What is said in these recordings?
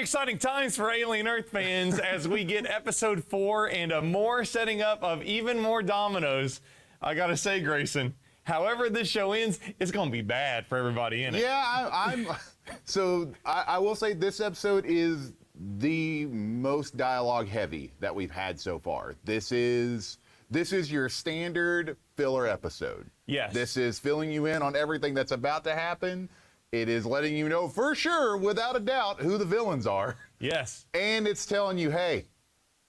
Very exciting times for Alien Earth fans as we get episode 4 and a more setting up of even more dominoes. I gotta say, Grayson, however this show ends, it's gonna be bad for everybody in it. Yeah, I will say this episode is the most dialogue heavy that we've had so far. This is your standard filler episode. Yes. This is filling you in on everything that's about to happen. It is letting you know for sure, without a doubt, who the villains are. Yes. And it's telling you, hey,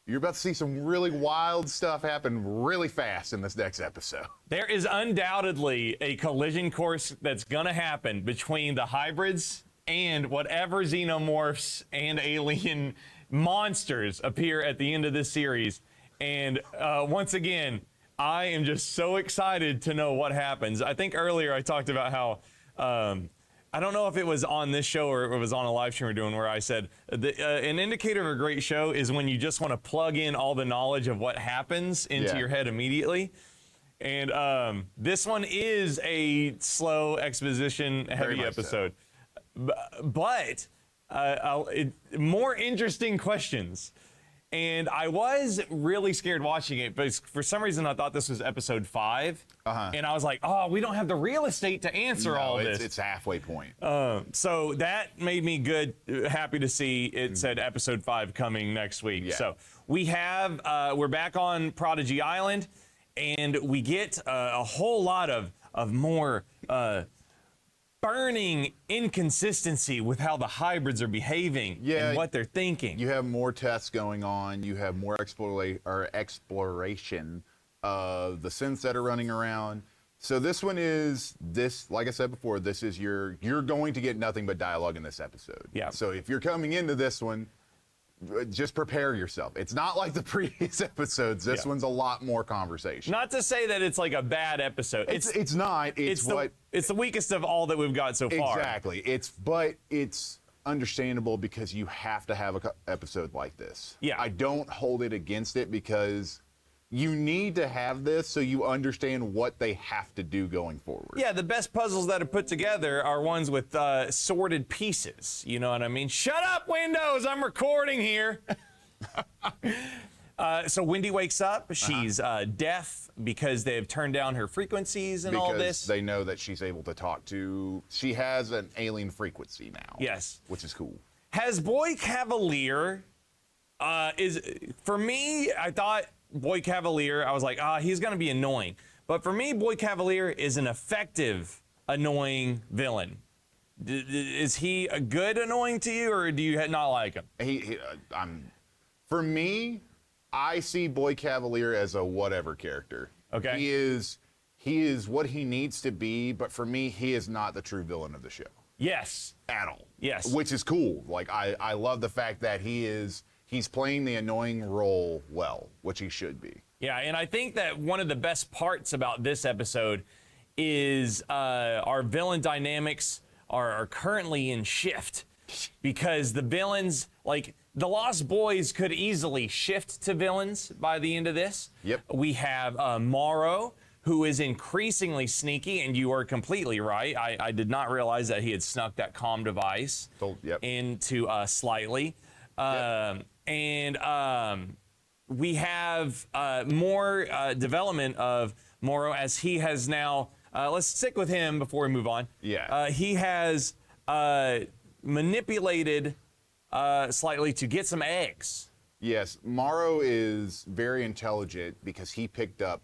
you're about to see some really wild stuff happen really fast in this next episode. There is undoubtedly a collision course that's gonna happen between the hybrids and whatever xenomorphs and alien monsters appear at the end of this series. And once again, I am just so excited to know what happens. I think earlier I talked about how, I don't know if it was on this show or it was on a live stream we're doing, where I said an indicator of a great show is when you just want to plug in all the knowledge of what happens into your head immediately. And this one is a slow exposition heavy episode. So. But more interesting questions. And I was really scared watching it, but for some reason I thought this was episode 5. And I was like, oh, we don't have the real estate to answer all this. It's a halfway point. So that made me happy to see it said episode 5 coming next week. Yeah. So we have, we're back on Prodigy Island, and we get a whole lot of more burning inconsistency with how the hybrids are behaving and what they're thinking. You have more tests going on. You have more exploration of the synths that are running around. So this one is like I said before, this is you're going to get nothing but dialogue in this episode. Yeah. So if you're coming into this one, just prepare yourself. It's not like the previous episodes. This one's a lot more conversation. Not to say that it's like a bad episode. It's not. It's the weakest of all that we've got so far. Exactly. It's understandable because you have to have an episode like this. Yeah. I don't hold it against it because you need to have this so you understand what they have to do going forward. Yeah, the best puzzles that are put together are ones with sorted pieces. You know what I mean? Shut up, Windows! I'm recording here. So Wendy wakes up. She's deaf because they've turned down her frequencies and all this. Because they know that she's able to talk to... She has an alien frequency now. Yes. Which is cool. Has Boy Cavalier... For me, I thought... Boy Cavalier, I was like, he's going to be annoying. But for me, Boy Cavalier is an effective, annoying villain. Is he a good annoying to you, or do you not like him? For me, I see Boy Cavalier as a whatever character. Okay. He is what he needs to be, but for me, he is not the true villain of the show. Yes. At all. Yes. Which is cool. Like, I love the fact that he's playing the annoying role well, which he should be. Yeah, and I think that one of the best parts about this episode is our villain dynamics are currently in shift, because the villains, like the Lost Boys, could easily shift to villains by the end of this. Yep. We have Morrow, who is increasingly sneaky, and you are completely right. I did not realize that he had snuck that comm device into Slightly. And we have more development of Morrow, as he has now, let's stick with him before we move on. Yeah. He has manipulated Slightly to get some eggs. Yes, Morrow is very intelligent because he picked up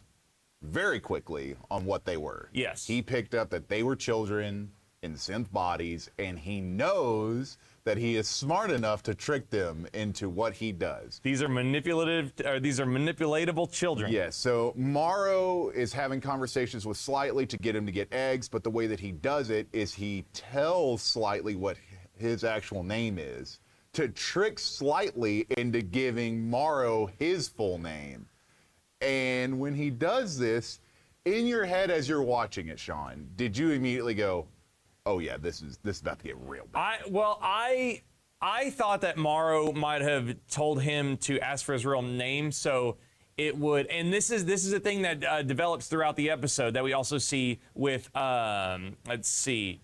very quickly on what they were. Yes. He picked up that they were children in synth bodies, and he knows that he is smart enough to trick them into what he does. These are manipulatable children. Yes, so Morrow is having conversations with Slightly to get him to get eggs, but the way that he does it is he tells Slightly what his actual name is to trick Slightly into giving Morrow his full name. And when he does this, in your head as you're watching it, Shaun, did you immediately go, oh yeah, this is about to get real bad? I thought that Morrow might have told him to ask for his real name, so it would. And this is a thing that develops throughout the episode that we also see with let's see,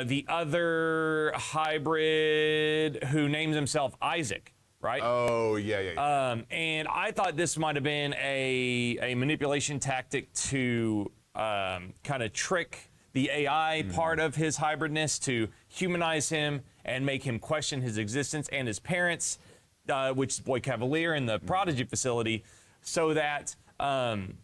the other hybrid who names himself Isaac, right? Oh, yeah. And I thought this might have been a manipulation tactic to kind of trick the AI part of his hybridness, to humanize him and make him question his existence and his parents, which is Boy Cavalier in the Prodigy facility, so that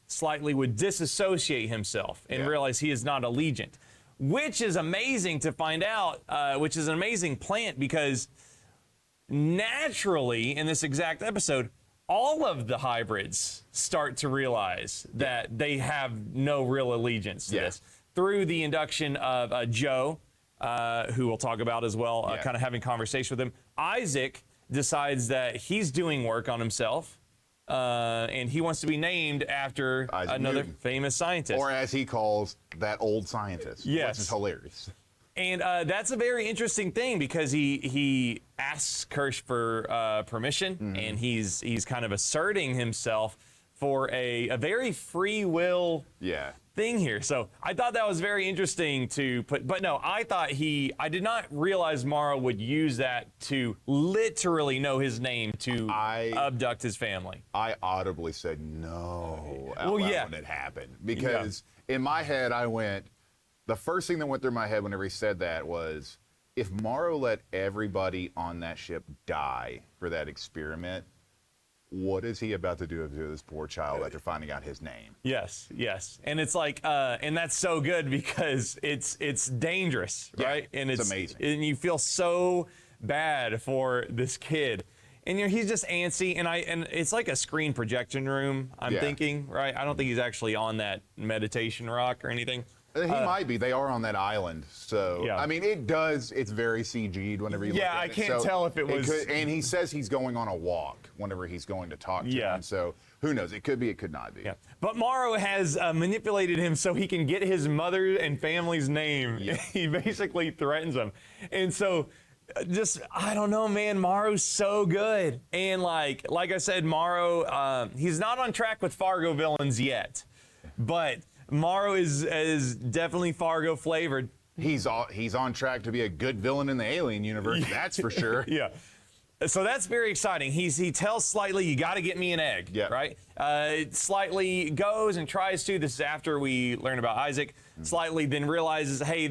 Slightly would disassociate himself and realize he is not Allegiant, which is amazing to find out, which is an amazing plant, because naturally in this exact episode, all of the hybrids start to realize that they have no real allegiance to this through the induction of Joe, who we'll talk about as well, kind of having conversation with him. Isaac decides that he's doing work on himself, and he wants to be named after another famous scientist. Or as he calls that old scientist. Yes. Which is hilarious. And that's a very interesting thing, because he asks Kirsch for permission, and he's kind of asserting himself for a very free will thing here. So I thought that was very interesting to put, but no, I did not realize Morrow would use that to literally know his name to abduct his family. I audibly said no out loud when it happened, because in my head I went, the first thing that went through my head whenever he said that was, if Morrow let everybody on that ship die for that experiment, what is he about to do to this poor child after finding out his name? Yes. And it's like, and that's so good, because it's dangerous, right? And it's amazing. And you feel so bad for this kid. And he's just antsy, and it's like a screen projection room, I'm thinking, right? I don't think he's actually on that meditation rock or anything. He might be. They are on that island, so I mean, it's very CG'd whenever you look at it. Yeah, I can't tell if it was. And he says he's going on a walk whenever he's going to talk to him. So who knows? It could be. It could not be. Yeah. But Morrow has manipulated him so he can get his mother and family's name. Yeah. He basically threatens them, and so. I don't know, man. Morrow's so good, and like I said, Morrow, he's not on track with Fargo villains yet, but Morrow is definitely Fargo flavored. He's on track to be a good villain in the Alien universe, that's for sure. Yeah. So that's very exciting. He tells Slightly, you got to get me an egg, right? Slightly goes and tries to. This is after we learn about Isaac. Slightly then realizes, hey,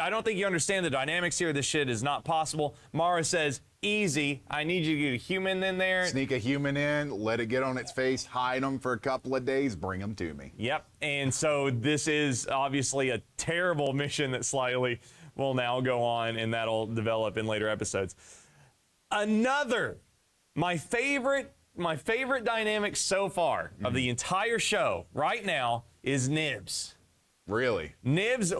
I don't think you understand the dynamics here. This shit is not possible. Mara says, easy. I need you to get a human in there. Sneak a human in, let it get on its face, hide them for a couple of days, bring them to me. Yep. And so this is obviously a terrible mission that Slightly will now go on, and that'll develop in later episodes. My favorite dynamic so far of the entire show right now is Nibs. Really? Nibs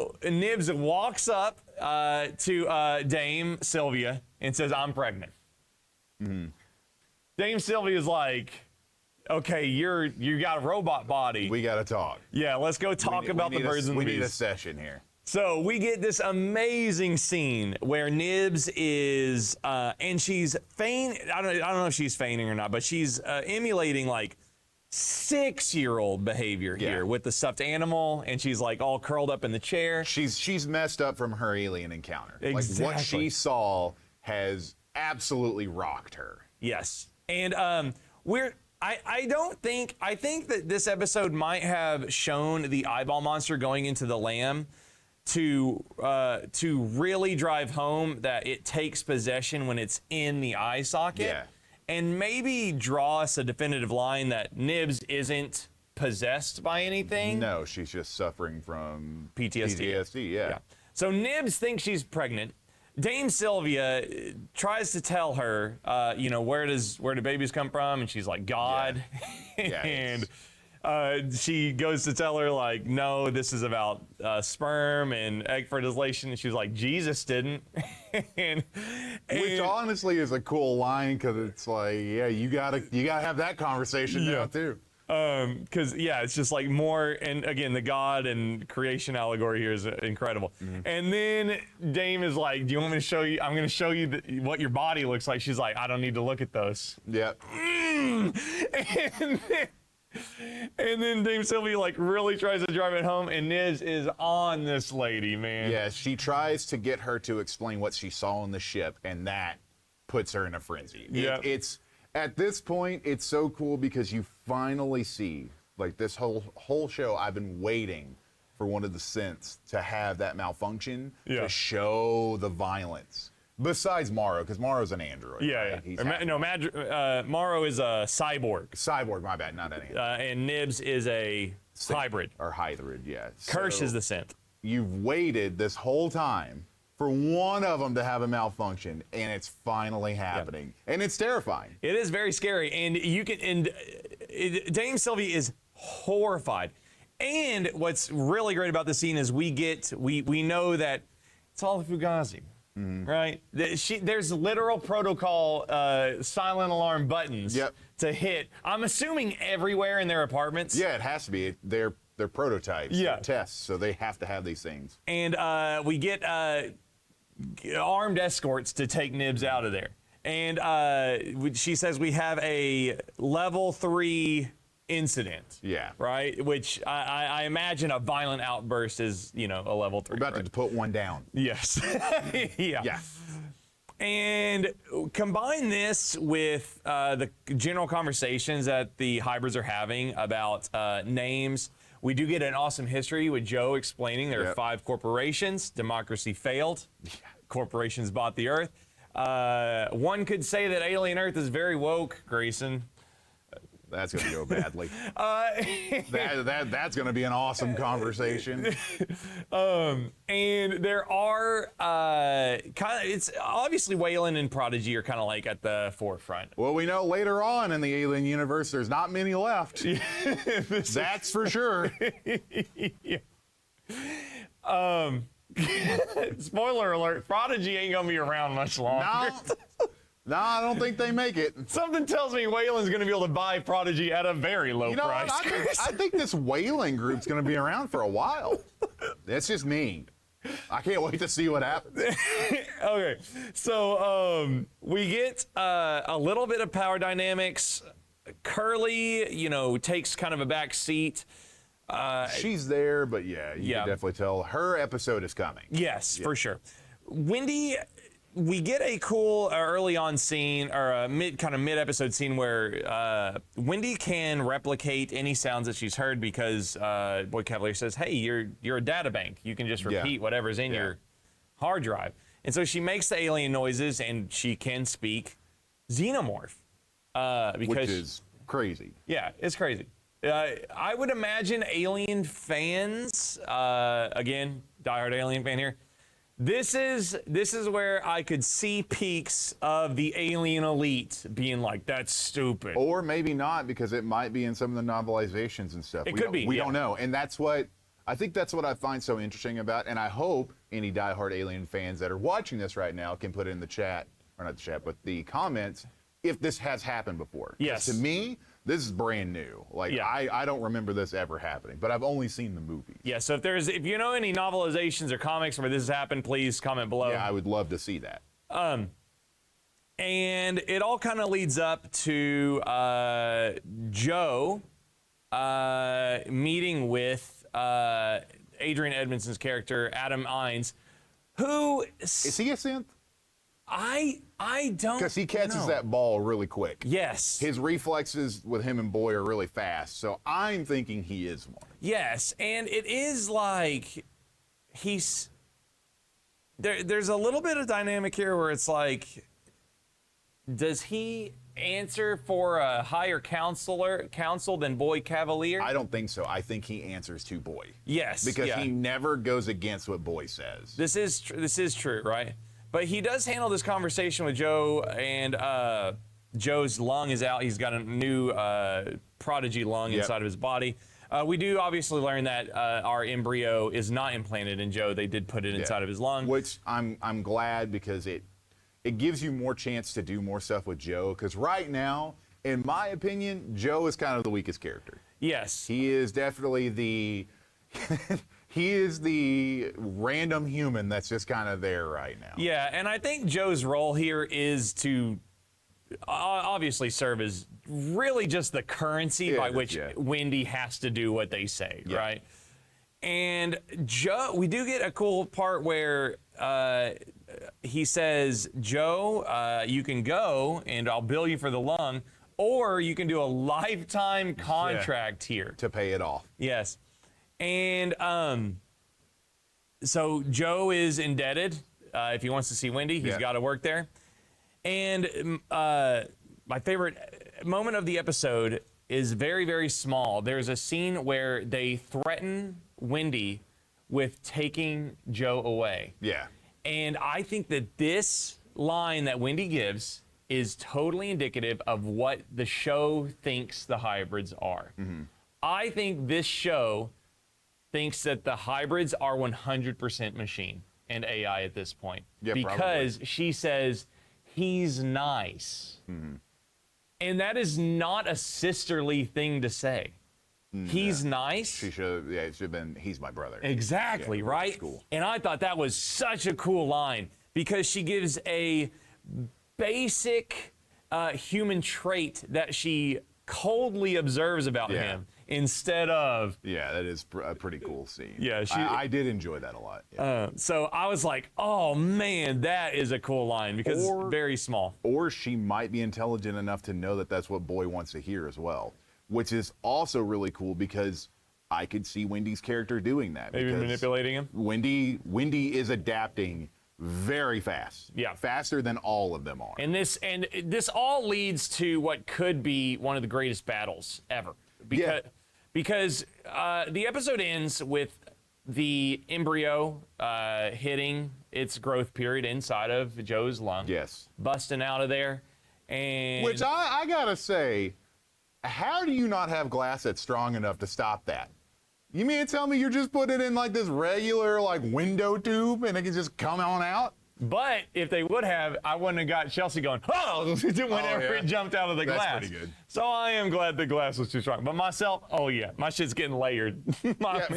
walks up to Dame Sylvia and says, I'm pregnant. Dame Sylvia's like, okay, you got a robot body. We got to talk. Yeah, let's go talk about the birds and the bees. We need a session here. So we get this amazing scene where Nibs is, and she's feigning, I don't know if she's feigning or not, but she's emulating like 6-year-old behavior here with the stuffed animal, and she's like all curled up in the chair. She's messed up from her alien encounter. Exactly. Like what she saw has absolutely rocked her. Yes. And I think that this episode might have shown the eyeball monster going into the lamb to really drive home that it takes possession when it's in the eye socket. Yeah. And maybe draw us a definitive line that Nibs isn't possessed by anything. No, she's just suffering from PTSD. Yeah. So Nibs thinks she's pregnant. Dame Sylvia tries to tell her, where do babies come from? And she's like, God. And she goes to tell her, like, no, this is about sperm and egg fertilization. And she's like, Jesus didn't. Which honestly is a cool line, because it's like, you gotta have that conversation now too. Because it's just like more, and again, the God and creation allegory here is incredible. And then Dame is like, do you want me to show you? I'm going to show you what your body looks like. She's like, I don't need to look at those. Yeah. And then Dame Sylvie like really tries to drive it home, and Nibs is on this lady, man. Yeah, she tries to get her to explain what she saw on the ship, and that puts her in a frenzy. Yeah. It's at this point, it's so cool because you finally see, like, this whole show, I've been waiting for one of the synths to have that malfunction to show the violence. Besides Morrow, because Morrow's an android. Yeah, right? yeah. Morrow is a cyborg. Cyborg, my bad, not an android. And Nibs is a hybrid. Or hybrid, yeah. Kirsch is the synth. You've waited this whole time for one of them to have a malfunction, and it's finally happening. And it's terrifying. It is very scary, and Dame Sylvie is horrified. And what's really great about the scene is we know that it's all a Fugazi. Mm-hmm. Right? There's literal protocol silent alarm buttons to hit. I'm assuming everywhere in their apartments. Yeah, it has to be. They're prototypes. Yeah. They're tests, so they have to have these things. And we get armed escorts to take Nibs out of there. And she says we have a level 3 incident. Yeah. Right? Which I imagine a violent outburst is, a level 3. We're about to put one down. Yes. Yeah. And combine this with the general conversations that the hybrids are having about names. We do get an awesome history with Joe explaining there are 5 corporations. Democracy failed. Corporations bought the Earth. One could say that Alien Earth is very woke, Grayson. That's going to go badly. That's going to be an awesome conversation. And there are it's obviously Wayland and Prodigy are kind of like at the forefront. Well, we know later on in the Alien universe, there's not many left. That's for sure. Spoiler alert: Prodigy ain't gonna be around much longer. No, I don't think they make it. Something tells me Wayland's going to be able to buy Prodigy at a very low price. I think this Wayland group's going to be around for a while. That's just me. I can't wait to see what happens. Okay, so we get a little bit of power dynamics. Curly, takes kind of a back seat. She's there, but you can definitely tell her episode is coming. Yes, for sure. Wendy... We get a cool early on scene, or a mid-episode scene where Wendy can replicate any sounds that she's heard because Boy Cavalier says, "Hey, you're a data bank. You can just repeat whatever's in your hard drive." And so she makes the alien noises, and she can speak xenomorph. Which is crazy. Yeah, it's crazy. I would imagine Alien fans, again, diehard Alien fan here. This is where I could see peaks of the Alien elite being like, that's stupid. Or maybe not, because it might be in some of the novelizations and stuff. It could be. We don't know. And I think that's what I find so interesting about, and I hope any diehard Alien fans that are watching this right now can put it in the chat, or not the chat, but the comments, if this has happened before. Yes. To me, this is brand new. I don't remember this ever happening, but I've only seen the movies. Yeah, so if you know any novelizations or comics where this has happened, please comment below. Yeah, I would love to see that. And it all kind of leads up to Joe meeting with Adrian Edmondson's character, Adam Ines, who... Is he a synth? I don't Because he catches that ball really quick. Yes. His reflexes with him and Boy are really fast, so I'm thinking he is one. Yes, and it is like there's a little bit of dynamic here where it's like, does he answer for a higher council than Boy Cavalier? I don't think so. I think he answers to Boy. Yes. Because he never goes against what Boy says. This is true, right? But he does handle this conversation with Joe, and Joe's lung is out. He's got a new Prodigy lung inside of his body. We do obviously learn that our embryo is not implanted in Joe. They did put it inside of his lung. Which I'm glad, because it gives you more chance to do more stuff with Joe. Because right now, in my opinion, Joe is kind of the weakest character. Yes. He is definitely the... He is the random human that's just kind of there right now. Yeah, and I think Joe's role here is to obviously serve as really just the currency by which yeah. Wendy has to do what they say, Yeah. right? And Joe, we do get a cool part where he says, Joe, you can go and I'll bill you for the lung, or you can do a lifetime contract here. To pay it off. Yes. And so Joe is indebted. If he wants to see Wendy, he's got to work there. And my favorite moment of the episode is very, very small. There's a scene where they threaten Wendy with taking Joe away. Yeah. And I think that this line that Wendy gives is totally indicative of what the show thinks the hybrids are. Mm-hmm. I think this show thinks that the hybrids are 100% machine and AI at this point. Yeah, because she says, he's nice. Mm-hmm. And that is not a sisterly thing to say. He's nice. She should it should have been, he's my brother. Exactly, Yeah, right? cool. And I thought that was such a cool line because she gives a basic human trait that she coldly observes about him instead of... Yeah, that is a pretty cool scene. Yeah, I did enjoy that a lot. Yeah. So I was like, oh man, that is a cool line because it's very small. Or she might be intelligent enough to know that that's what Boy wants to hear as well, which is also really cool because I could see Wendy's character doing that. Maybe because manipulating him? Wendy is adapting very fast. Yeah. Faster than all of them are. And this all leads to what could be one of the greatest battles ever. Because the episode ends with the embryo hitting its growth period inside of Joe's lung. Yes. Busting out of there. And Which I gotta say, how do you not have glass that's strong enough to stop that? You mean to tell me you're just putting it in like this regular like window tube and it can just come on out? But if they would have, I wouldn't have got Chelsea going, oh, whenever it jumped out of the That's glass. pretty good. So I am glad the glass was too strong. But myself, oh yeah, my shit's getting layered.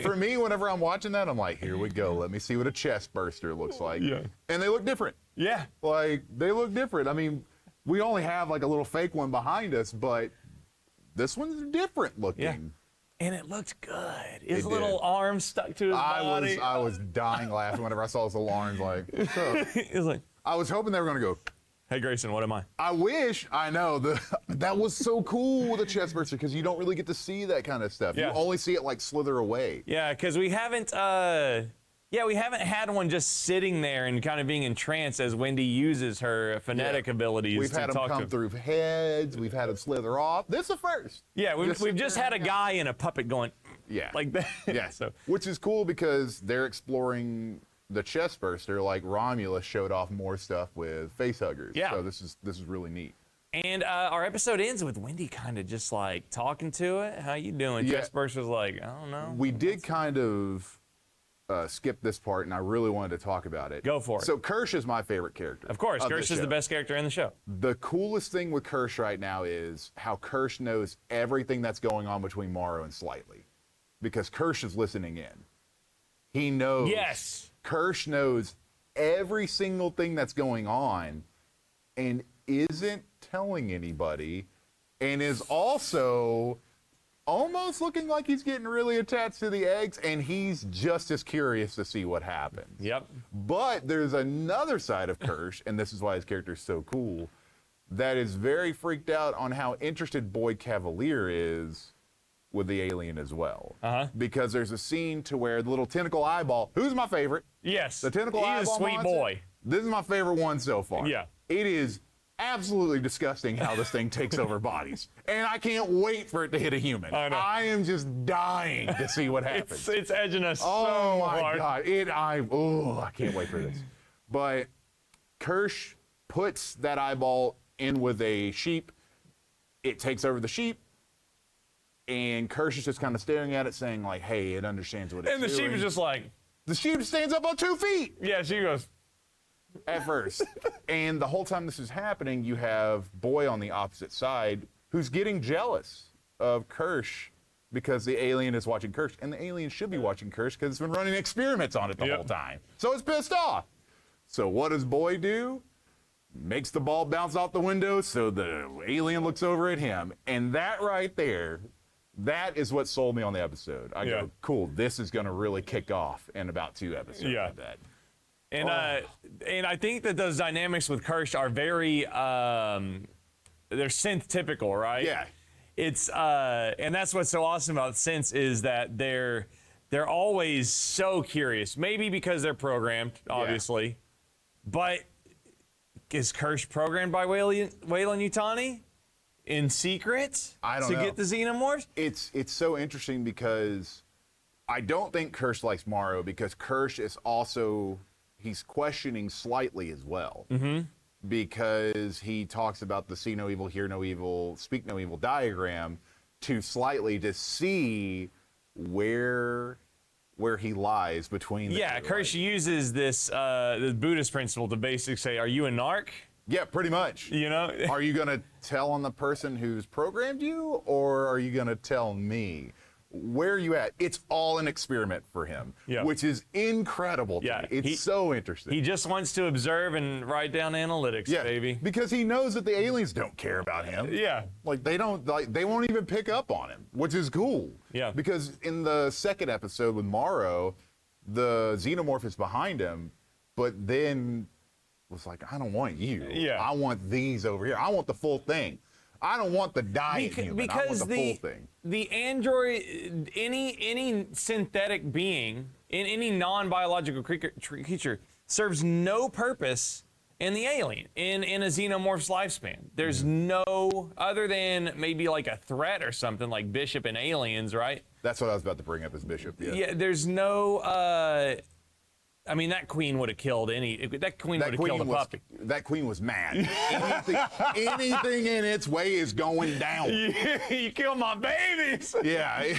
For me, whenever I'm watching that, I'm like, here we go. Let me see what a Chestburster looks like. Yeah. And they look different. Yeah. Like, they look different. I mean, we only have like a little fake one behind us, but this one's different looking. Yeah. And it looked good. His It little did. arm stuck to his body. I was dying laughing whenever I saw his little arms. Like, It was like, I was hoping they were gonna go. hey Grayson, what am I? I know that was so cool with a Chestburster because you don't really get to see that kind of stuff. Yeah. You only see it like slither away. Yeah, because we haven't had one just sitting there and kind of being entranced as Wendy uses her phonetic abilities We've to had them talk come to. through heads. We've had them slither off. This is the first. Yeah, we've just had a guy in a puppet going, Yeah. like that. Yeah. So Which is cool because they're exploring the Chestburster like Romulus showed off more stuff with facehuggers. Yeah. So this is really neat. and our episode ends with Wendy kind of just like talking to it. How you doing? Yeah. Chestburster's like, I don't know. We did kind of skip this part, and I really wanted to talk about it. Go for it. So Kirsch is my favorite character. Of course, this Kirsch is the show. best character in the show. The coolest thing with Kirsch right now is how Kirsch knows everything that's going on between Morrow and Slightly. Because Kirsch is listening in. He knows. Yes. Kirsch knows every single thing that's going on and isn't telling anybody and is also almost looking like he's getting really attached to the eggs, and he's just as curious to see what happens. Yep. But there's another side of Kirsch, and this is why his character is so cool, that is very freaked out on how interested Boyd Cavalier is with the alien as well. Uh-huh. Because there's a scene to where the little tentacle eyeball, who's my favorite? Yes. The tentacle He's eyeball a sweet monster, boy. This is my favorite one so far. Yeah. It is absolutely disgusting how this thing takes over bodies. And I can't wait for it to hit a human. I know. I am just dying to see what happens. It's edging us Oh so my hard. God. I can't wait for this. But Kirsch puts that eyeball in with a sheep. It takes over the sheep. And Kirsch is just kind of staring at it saying like, hey, it understands what it's And the doing. sheep is just like, The sheep stands up on 2 feet yeah, she goes, at first. And the whole time this is happening, you have Boy on the opposite side who's getting jealous of Kirsch because the alien is watching Kirsch. And the alien should be watching Kirsch because it's been running experiments on it the Yep. whole time. So it's pissed off. So what does Boy do? makes the ball bounce off the window, so the alien looks over at him. And that right there, that is what sold me on the episode. I go, cool, this is going to really kick off in about 2 episodes of that. And I think that those dynamics with Kirsch are very they're synth typical, right? Yeah. It's and that's what's so awesome about synths is that they're always so curious. Maybe because they're programmed, obviously. But is Kirsch programmed by Weyland-Yutani in secret I don't know. to get the xenomorphs? It's so interesting because I don't think Kirsch likes Morrow because Kirsch is also he's questioning slightly as well. Because he talks about the see no evil, hear no evil, speak no evil diagram to slightly to see where he lies between the two. Kirsch uses this Buddhist principle to basically say, are you a narc? Yeah, pretty much. You know? Are you going to tell on the person who's programmed you, or are you going to tell me? Where are you at? It's all an experiment for him, which is incredible to me. It's so interesting. He just wants to observe and write down analytics, baby. Because he knows that the aliens don't care about him. Like they won't even pick up on him, which is cool. Yeah. Because in the second episode with Morrow, the xenomorph is behind him, but then was like, I don't want you. I want these over here. I want the full thing. I don't want the dying human. I want the full thing. The android, any synthetic being, in any non-biological creature, serves no purpose in the alien, in a xenomorph's lifespan. There's no, other than maybe like a threat or something like Bishop in Aliens, right? That's what I was about to bring up as Bishop. Yeah, there's no, I mean, that queen would have killed that queen would have killed a puppy. That queen was mad. anything in its way is going down. You killed my babies. Yeah.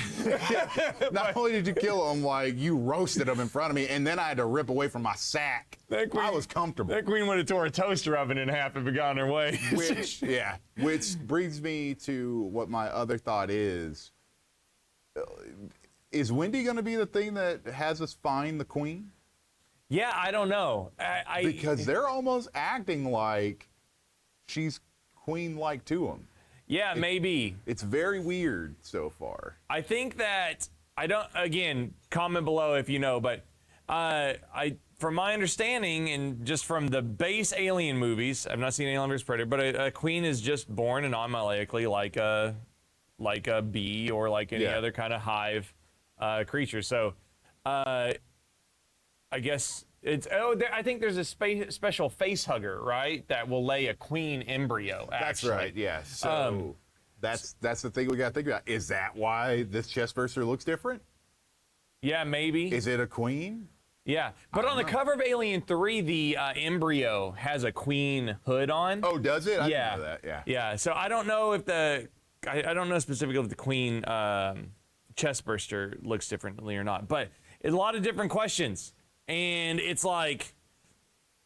Not only did you kill them, like, you roasted them in front of me, and then I had to rip away from my sack. I was comfortable. That queen would have tore a toaster oven in half if it got in her way. Which brings me to what my other thought is. Is Wendy going to be the thing that has us find the queen? Yeah, I don't know. Because they're almost acting like she's queen-like to them. Yeah, maybe. It's very weird so far. I think that, again, comment below if you know, but from my understanding and just from the base Alien movies, I've not seen Alien vs. Predator, but a queen is just born anomalously like a bee or like any other kind of hive creature. So, I guess I think there's a special face hugger, right? That will lay a queen embryo. Actually. That's right. Yeah. So that's the thing we got to think about. Is that why this Chestburster looks different? Yeah, maybe. Is it a queen? Yeah, but on the cover of Alien 3, the embryo has a queen hood on. Oh, does it? I didn't know that. Yeah. Yeah. So I don't know if I don't know specifically if the queen Chestburster looks differently or not, but a lot of different questions. And it's like,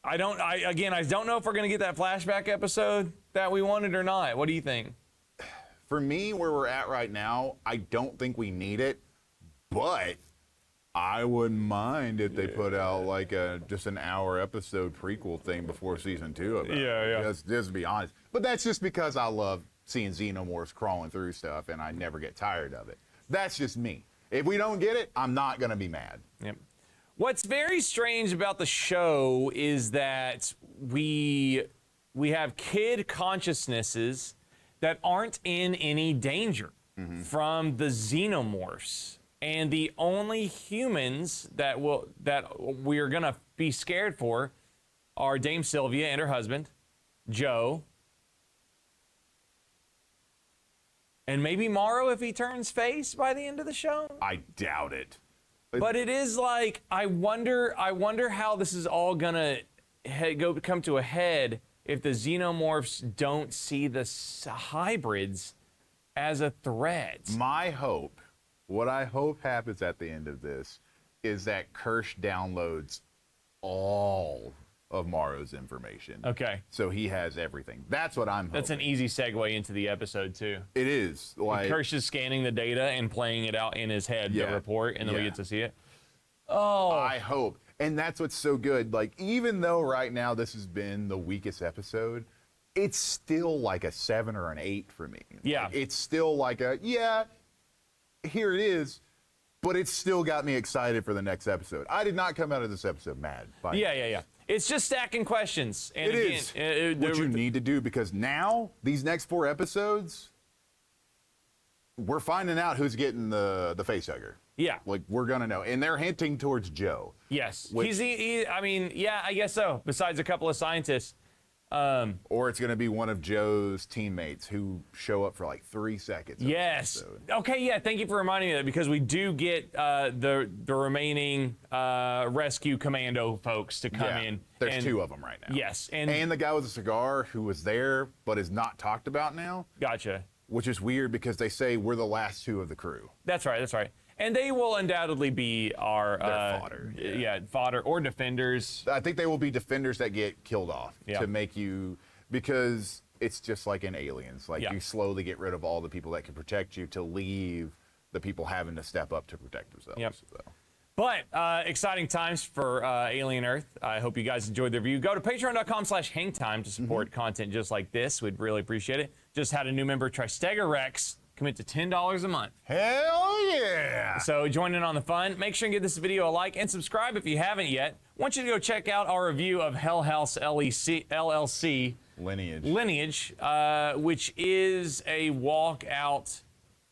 I don't know if we're going to get that flashback episode that we wanted or not. What do you think? For me, where we're at right now, I don't think we need it, but I wouldn't mind if they put out like just an hour episode prequel thing before season 2 of it. Yeah. Just to be honest. But that's just because I love seeing xenomorphs crawling through stuff and I never get tired of it. That's just me. If we don't get it, I'm not going to be mad. Yep. What's very strange about the show is that we have kid consciousnesses that aren't in any danger from the xenomorphs, and the only humans that we're gonna be scared for are Dame Sylvia and her husband, Joe, and maybe Morrow if he turns face by the end of the show. I doubt it. But it is like, I wonder how this is all gonna come to a head if the xenomorphs don't see the hybrids as a threat. My hope, what I hope happens at the end of this, is that Kirsch downloads all of Morrow's information. Okay. So he has everything. That's what I'm hoping. That's an easy segue into the episode too. It is. Like, Kirsch is scanning the data and playing it out in his head, the report, and then we get to see it. Oh. I hope. And that's what's so good. Like, even though right now this has been the weakest episode, it's still like a 7 or an 8 for me. Yeah. Like, it's still like a, yeah, here it is, but it's still got me excited for the next episode. I did not come out of this episode mad. Yeah. It's just stacking questions. And It is what you need to do, because now, these next 4 episodes, we're finding out who's getting the face hugger. Yeah. Like, we're going to know. And they're hinting towards Joe. Yes. Which- I mean, yeah, I guess so. Besides a couple of scientists. Or it's going to be one of Joe's teammates who show up for like 3 seconds. Yes. Okay, yeah, thank you for reminding me of that, because we do get the remaining rescue commando folks to come in. There's and, 2 of them right now. Yes. And the guy with the cigar who was there but is not talked about now. Gotcha. Which is weird, because they say we're the last 2 of the crew. That's right. And they will undoubtedly be our fodder. Yeah, fodder or defenders. I think they will be defenders that get killed off to make you, because it's just like in Aliens. Like, you slowly get rid of all the people that can protect you to leave the people having to step up to protect themselves. Yep. So. But exciting times for Alien Earth. I hope you guys enjoyed the review. Go to patreon.com/hangtime to support content just like this. We'd really appreciate it. Just had a new member, Tristega Rex, commit to $10 a month. Hell yeah! So join in on the fun. Make sure and give this video a like and subscribe if you haven't yet. I want you to go check out our review of Hell House LLC Lineage, which is a walkout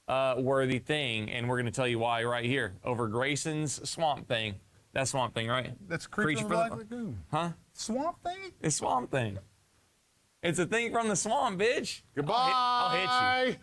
worthy thing, and we're going to tell you why right here over Greyson's Swamp Thing. That's Swamp Thing, right? That's Creature from the Black Lagoon. Huh? Swamp Thing? It's Swamp Thing. It's a thing from the swamp, bitch. Goodbye. I'll hit you.